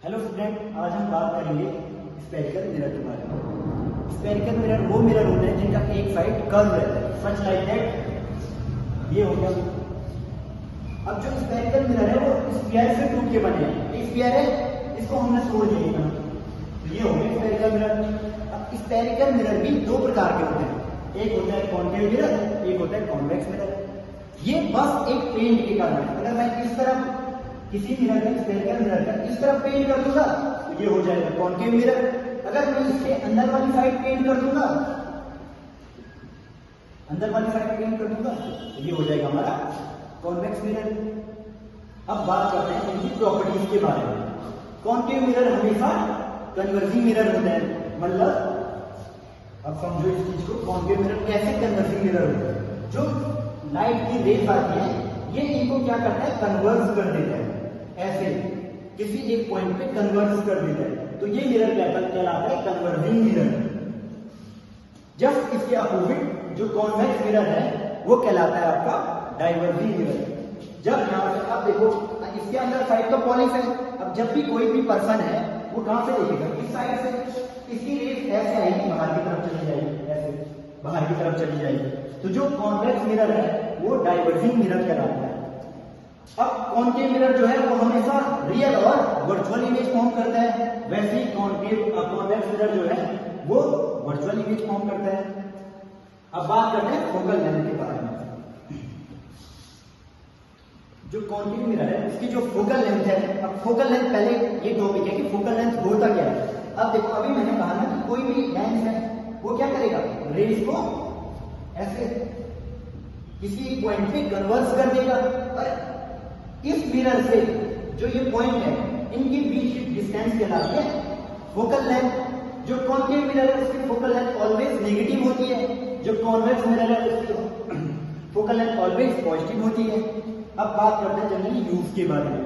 Hello student, आज हम बात करेंगे स्फेरिकल मिरर के बारे में। स्फेरिकल मिरर वो मिरर होते हैं जिनका एक साइड कर्व रहता है, सच लाइक दैट। ये हो गया। अब जो स्फेरिकल मिरर है वो स्फीयर से टूट के बने हैं। एक स्फीयर है, इसको हमने तोड़ दिया। तो ये हो गया स्फेरिकल मिरर। अब स्फेरिकल मिरर भी दो प्रकार के होते हैं, एक होता है कॉन्केव मिरर, एक होता है कॉन्वेक्स मिरर। ये बस एक पेंट के कारण है। अगर मैं इस तरफ किसी मिरर का स्फेरिकल मिरर का इस तरफ पेंट कर दूंगा तो ये हो जाएगा कॉन्केव मिरर। अगर मैं इसके अंदर वाली साइड पेंट कर दूंगा, अंदर वाली साइड पेंट कर दूंगा तो ये हो जाएगा हमारा कॉन्वेक्स मिरर। अब बात करते हैं इनकी प्रॉपर्टीज के बारे में। कॉन्केव मिरर हमेशा कन्वर्जिंग मिरर होता है, मतलब अब समझो इस चीज को। कॉन्केव मिरर कैसे कन्वर्जिंग मिरर होता है? जो लाइट की रेज आती है ये इनको क्या करता है, कन्वर्ज कर देता है। ऐसे किसी एक पॉइंट पे कन्वर्ज कर देता है, तो ये मिरर कहलाता है कन्वर्जिंग मिरर। जब इसके अपोजिट जो कॉन्वेक्स मिरर है वो कहलाता है आपका डाइवर्जिंग मिरर। जब यहां से आप देखो, इसके अंदर साइड तो पॉलिश है। अब जब भी कोई भी पर्सन है वो कहां से देखेगा, इस साइड से। इसकी रेज ऐसे आएगी, बाहर की तरफ चली जाएगी, ऐसे बाहर की तरफ चली जाएगी। तो जो कॉन्वेक्स मिरर है वो डाइवर्जिंग मिरर कहलाता है। अब कॉन्केव मिरर जो है वो हमेशा रियल और वर्चुअल इमेज फॉर्म करता है, वैसे ही कॉन्वेक्स मिरर जो है वो वर्चुअल इमेज फॉर्म करता है। अब बात करते हैं फोकल लेंथ के बारे में। जो कॉन्केव मिरर है उसकी जो फोकल लेंथ है, अब फोकल लेंथ पहले ये टॉपिक है कि फोकल लेंथ होता क्या है। अब देखो, अभी मैंने कहा ना कि कोई भी लेंस है वो क्या करेगा, रेज को ऐसे किसी पॉइंट पे कन्वर्स कर देगा। और इस मिरर से जो ये पॉइंट है इनके बीच की डिस्टेंस कहलाती है फोकल लेंथ। जो कॉन्केव मिरर है उसकी फोकल लेंथ ऑलवेज नेगेटिव होती है, जो कॉन्वेक्स मिरर है उसकी फोकल लेंथ ऑलवेज पॉजिटिव होती है। अब बात करते हैं जनरली यूज के बारे में।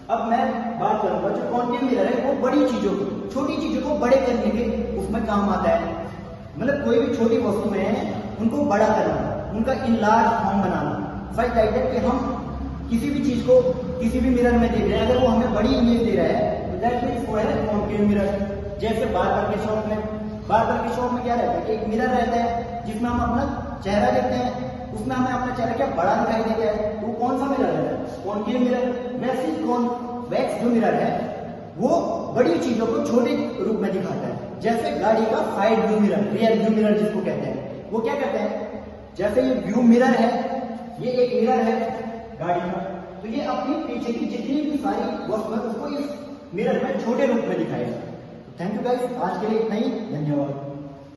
अब मैं बात करूंगा जो कॉन्केव मिरर है वो बड़ी चीजों को, छोटी चीजों को बड़े करने के उसमें काम आता है। मतलब कोई भी छोटी वस्तुएं हैं उनको बड़ा करना, उनका इनलार्ज फॉर्म बनाना। सच लाइक कि हम किसी भी चीज को किसी भी मिरर में देख रहे हैं, अगर वो हमें बड़ी इमेज दे रहा है तो दैट मींस वो है कॉन्केव मिरर। जैसे बार्बर के शॉप में क्या रहता है कि एक मिरर रहता है जिसमें हम अपना चेहरा देखते हैं, उसमें हमें अपना चेहरा क्या बड़ा दिखाई देता है, तो वो कौन सा मिरर है, कॉन्केव मिरर। वैसे ही कॉन्वेक्स जो मिरर है वो बड़ी चीजों को छोटे रूप में दिखाता है। जैसे गाड़ी का side view mirror, rear view mirror जिसको कहते हैं, वो क्या कहते हैं, जैसे ये व्यू मिरर है, ये एक मिरर है गाड़ी का, तो ये अपनी पीछे की जितनी भी सारी वस्तु है उसको इस मिरर में छोटे रूप में दिखाएगा। थैंक यू गाइस, आज के लिए इतना ही, धन्यवाद।